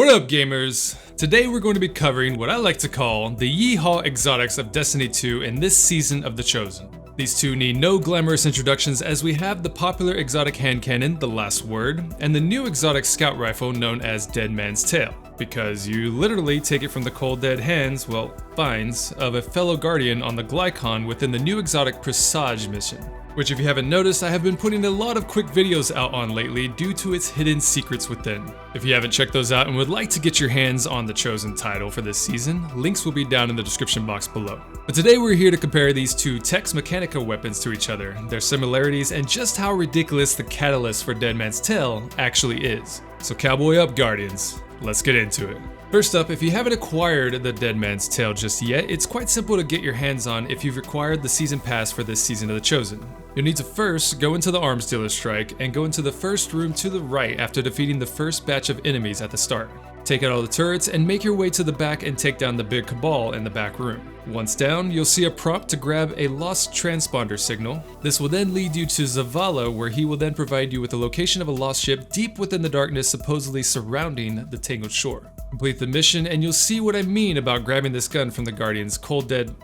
What up, gamers? Today we're going to be covering what I like to call the Yee-Haw exotics of Destiny 2 in this season of The Chosen. These two need no glamorous introductions, as we have the popular exotic hand cannon, the Last Word, and the new exotic scout rifle known as Dead Man's Tail, because you literally take it from the cold dead hands, well, finds, of a fellow guardian on the Glycon within the new exotic Presage mission. Which, if you haven't noticed, I have been putting a lot of quick videos out on lately due to its hidden secrets within. If you haven't checked those out and would like to get your hands on the Chosen title for this season, links will be down in the description box below. But today we're here to compare these two Tex Mechanica weapons to each other, their similarities, and just how ridiculous the catalyst for Dead Man's Tail actually is. So cowboy up, Guardians. Let's get into it. First up, if you haven't acquired the Dead Man's Tail just yet, it's quite simple to get your hands on if you've acquired the season pass for this season of The Chosen. You'll need to first go into the Arms Dealer Strike and go into the first room to the right after defeating the first batch of enemies at the start. Take out all the turrets and make your way to the back and take down the big cabal in the back room. Once down, you'll see a prompt to grab a lost transponder signal. This will then lead you to Zavala, where he will then provide you with the location of a lost ship deep within the darkness supposedly surrounding the Tangled Shore. Complete the mission and you'll see what I mean about grabbing this gun from the Guardian's cold dead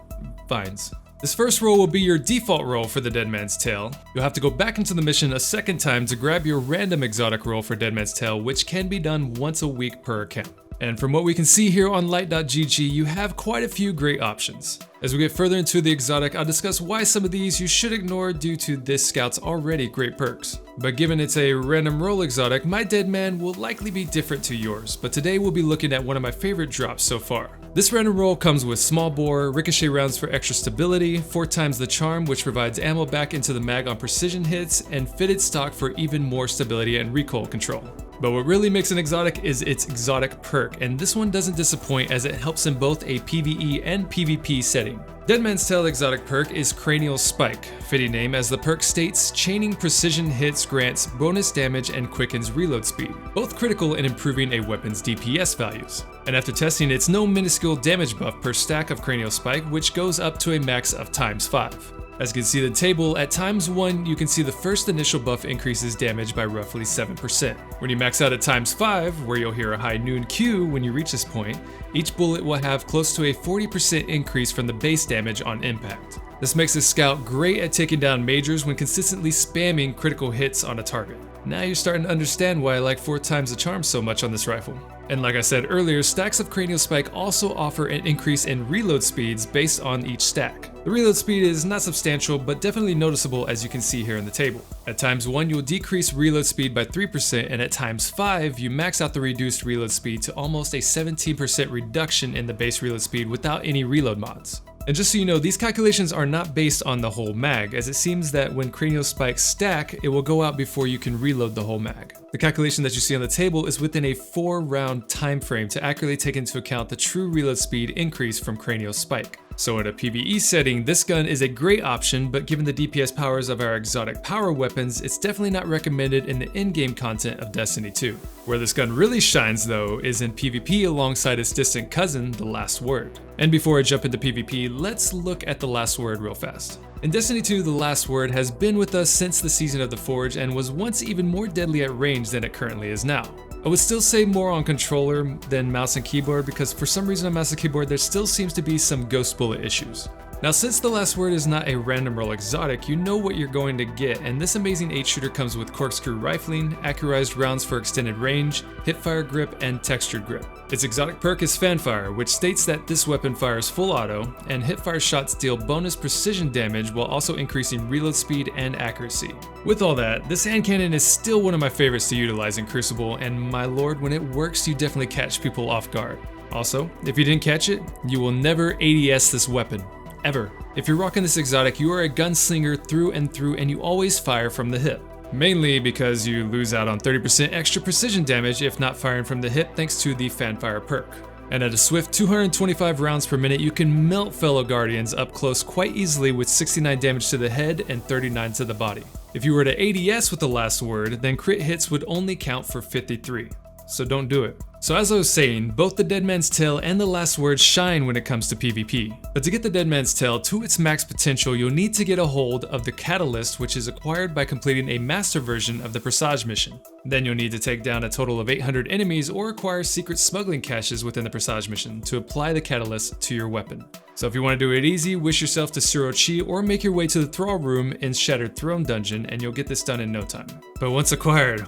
vines. This first roll will be your default roll for the Dead Man's Tail. You'll have to go back into the mission a second time to grab your random exotic roll for Dead Man's Tail, which can be done once a week per account. And from what we can see here on light.gg, you have quite a few great options. As we get further into the exotic, I'll discuss why some of these you should ignore due to this scout's already great perks. But given it's a random roll exotic, my Dead Man will likely be different to yours, but today we'll be looking at one of my favorite drops so far. This random roll comes with small bore, ricochet rounds for extra stability, 4 times the charm which provides ammo back into the mag on precision hits, and fitted stock for even more stability and recoil control. But what really makes an exotic is its exotic perk, and this one doesn't disappoint as it helps in both a PvE and PvP setting. Dead Man's Tail exotic perk is Cranial Spike, fitting name as the perk states chaining precision hits grants bonus damage and quickens reload speed, both critical in improving a weapon's DPS values. And after testing, it's no minuscule damage buff per stack of Cranial Spike, which goes up to a max of ×5. As you can see in the table, at ×1 you can see the first initial buff increases damage by roughly 7%. When you max out at ×5, where you'll hear a high noon Q when you reach this point, each bullet will have close to a 40% increase from the base damage on impact. This makes this scout great at taking down majors when consistently spamming critical hits on a target. Now you're starting to understand why I like 4 times the charm so much on this rifle. And like I said earlier, stacks of Cranial Spike also offer an increase in reload speeds based on each stack. The reload speed is not substantial, but definitely noticeable, as you can see here in the table. At ×1 you'll decrease reload speed by 3%, and at ×5 you max out the reduced reload speed to almost a 17% reduction in the base reload speed without any reload mods. And just so you know, these calculations are not based on the whole mag, as it seems that when Cranial Spikes stack, it will go out before you can reload the whole mag. The calculation that you see on the table is within a 4-round time frame to accurately take into account the true reload speed increase from Cranial Spike. So in a PvE setting, this gun is a great option, but given the DPS powers of our exotic power weapons, it's definitely not recommended in the in-game content of Destiny 2. Where this gun really shines though is in PvP alongside its distant cousin, the Last Word. And before I jump into PvP, let's look at the Last Word real fast. In Destiny 2, the Last Word has been with us since the Season of the Forge and was once even more deadly at range than it currently is now. I would still say more on controller than mouse and keyboard, because for some reason on mouse and keyboard there still seems to be some ghost bullet issues. Now, since the Last Word is not a random roll exotic, you know what you're going to get, and this amazing 8-shooter comes with corkscrew rifling, accurized rounds for extended range, hipfire grip, and textured grip. Its exotic perk is Fanfire, which states that this weapon fires full auto, and hipfire shots deal bonus precision damage while also increasing reload speed and accuracy. With all that, this hand cannon is still one of my favorites to utilize in Crucible, and my lord, when it works, you definitely catch people off guard. Also, if you didn't catch it, you will never ADS this weapon. Ever. If you're rocking this exotic, you are a gunslinger through and through, and you always fire from the hip. Mainly because you lose out on 30% extra precision damage if not firing from the hip thanks to the Fanfire perk. And at a swift 225 rounds per minute, you can melt fellow Guardians up close quite easily with 69 damage to the head and 39 to the body. If you were to ADS with the Last Word, then crit hits would only count for 53. So don't do it. So as I was saying, both the Dead Man's Tail and the Last Word shine when it comes to PvP. But to get the Dead Man's Tail to its max potential, you'll need to get a hold of the Catalyst, which is acquired by completing a master version of the Presage mission. Then you'll need to take down a total of 800 enemies or acquire secret smuggling caches within the Presage mission to apply the Catalyst to your weapon. So if you want to do it easy, wish yourself to Zero Chi or make your way to the Thrall Room in Shattered Throne Dungeon and you'll get this done in no time. But once acquired,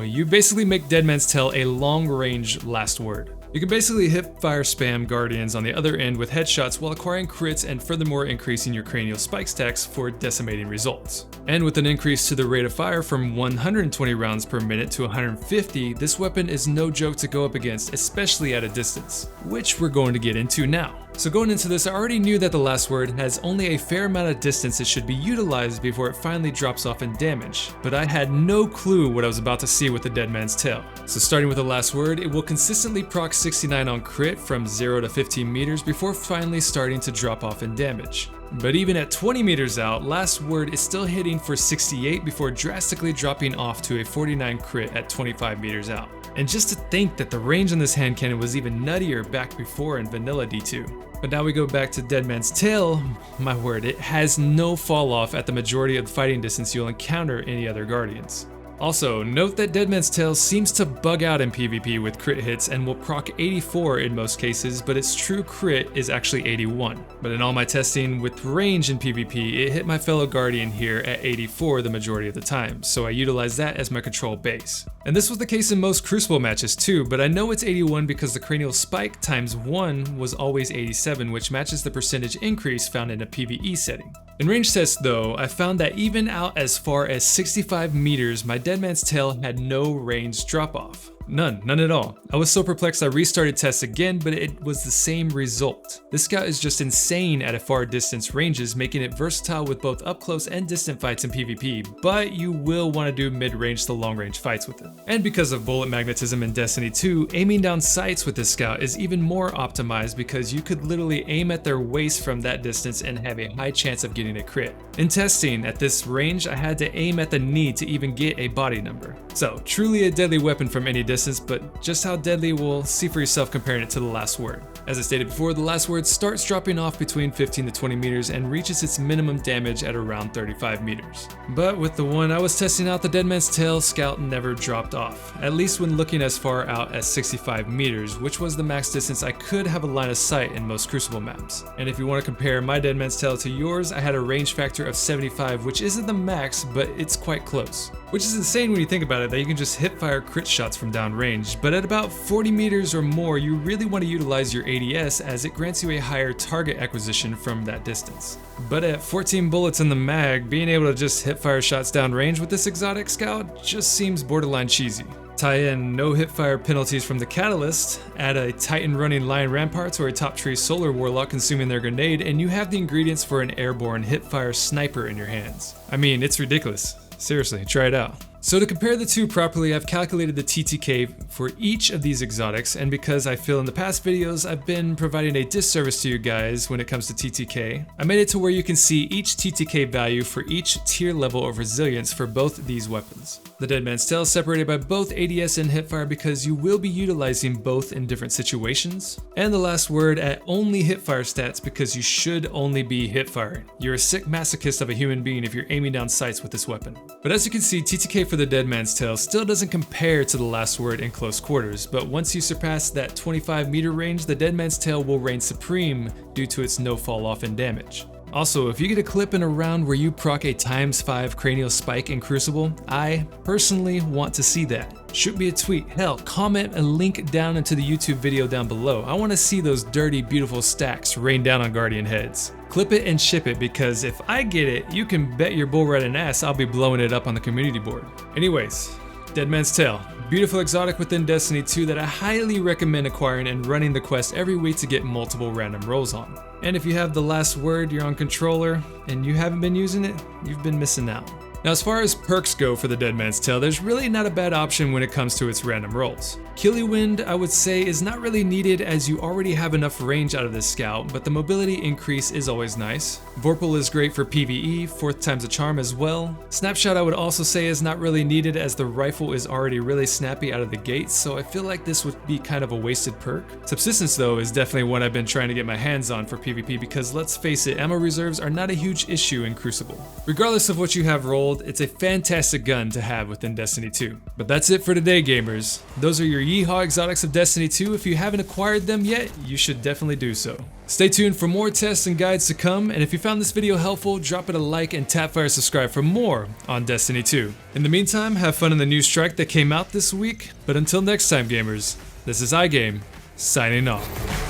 you basically make Dead Man's Tail a long-range Last Word. You can basically hip fire spam guardians on the other end with headshots while acquiring crits and furthermore increasing your Cranial Spike stacks for decimating results. And with an increase to the rate of fire from 120 rounds per minute to 150, this weapon is no joke to go up against, especially at a distance, which we're going to get into now. So going into this, I already knew that the Last Word has only a fair amount of distance it should be utilized before it finally drops off in damage, but I had no clue what I was about to see with the Dead Man's Tail. So starting with the Last Word, it will consistently proc 69 on crit from 0 to 15 meters before finally starting to drop off in damage. But even at 20 meters out, Last Word is still hitting for 68 before drastically dropping off to a 49 crit at 25 meters out. And just to think that the range on this hand cannon was even nuttier back before in vanilla D2. But now we go back to Dead Man's Tail, my word, it has no fall off at the majority of the fighting distance you'll encounter any other Guardians. Also, note that Dead Man's Tail seems to bug out in PvP with crit hits and will proc 84 in most cases, but its true crit is actually 81. But in all my testing with range in PvP, it hit my fellow Guardian here at 84 the majority of the time, so I utilized that as my control base. And this was the case in most Crucible matches too, but I know it's 81 because the Cranial Spike times 1 was always 87, which matches the percentage increase found in a PvE setting. In range tests though, I found that even out as far as 65 meters, my Dead Man's Tail had no range drop off. None at all. I was so perplexed I restarted tests again, but it was the same result. This scout is just insane at a far distance ranges, making it versatile with both up close and distant fights in PvP, but you will want to do mid-range to long-range fights with it. And because of bullet magnetism in Destiny 2, aiming down sights with this scout is even more optimized because you could literally aim at their waist from that distance and have a high chance of getting a crit. In testing, at this range, I had to aim at the knee to even get a body number. So, truly a deadly weapon from any distance, but just how deadly we'll see for yourself comparing it to the Last Word. As I stated before, the Last Word starts dropping off between 15 to 20 meters and reaches its minimum damage at around 35 meters. But with the one I was testing out, the Dead Man's Tail scout never dropped off, at least when looking as far out as 65 meters, which was the max distance I could have a line of sight in most Crucible maps. And if you want to compare my Dead Man's Tail to yours, I had a range factor of 75, which isn't the max, but it's quite close. Which is insane when you think about it, that you can just hip fire crit shots from downrange, but at about 40 meters or more, you really want to utilize your ADS as it grants you a higher target acquisition from that distance. But at 14 bullets in the mag, being able to just hip fire shots downrange with this exotic scout just seems borderline cheesy. Tie in no hipfire penalties from the Catalyst, add a Titan running Lion Ramparts or a Top Tree Solar Warlock consuming their grenade, and you have the ingredients for an airborne hipfire sniper in your hands. I mean, it's ridiculous. Seriously, try it out. So to compare the two properly, I've calculated the TTK for each of these exotics, and because I feel in the past videos I've been providing a disservice to you guys when it comes to TTK, I made it to where you can see each TTK value for each tier level of resilience for both these weapons. The Dead Man's Tail is separated by both ADS and hipfire because you will be utilizing both in different situations, and the Last Word at only hipfire stats because you should only be hipfiring. You're a sick masochist of a human being if you're aiming down sights with this weapon. But as you can see, TTK for the Dead Man's Tail still doesn't compare to the Last Word in close quarters, but once you surpass that 25 meter range, the Dead Man's Tail will reign supreme due to its no fall off in damage. Also, if you get a clip in a round where you proc a ×5 Cranial Spike in Crucible, I personally want to see that. Shoot me a tweet, hell, comment a link down into the YouTube video down below. I want to see those dirty, beautiful stacks rain down on Guardian heads. Clip it and ship it, because if I get it, you can bet your bull riding ass I'll be blowing it up on the community board. Anyways, Dead Man's Tail. Beautiful exotic within Destiny 2 that I highly recommend acquiring and running the quest every week to get multiple random rolls on. And if you have the Last Word, you're on controller, and you haven't been using it, you've been missing out. Now as far as perks go for the Dead Man's Tale, there's really not a bad option when it comes to its random rolls. Killiwind, I would say, is not really needed as you already have enough range out of this scout, but the mobility increase is always nice. Vorpal is great for PvE, 4th time's a charm as well. Snapshot I would also say is not really needed as the rifle is already really snappy out of the gate, so I feel like this would be kind of a wasted perk. Subsistence though is definitely one I've been trying to get my hands on for PvP because let's face it, ammo reserves are not a huge issue in Crucible. Regardless of what you have rolled, it's a fantastic gun to have within Destiny 2. But that's it for today, gamers. Those are your Yee-Haw exotics of Destiny 2. If you haven't acquired them yet, you should definitely do so. Stay tuned for more tests and guides to come, and if you found this video helpful, drop it a like and tap fire subscribe for more on Destiny 2. In the meantime, have fun in the new strike that came out this week, but until next time, gamers, this is IGame, signing off.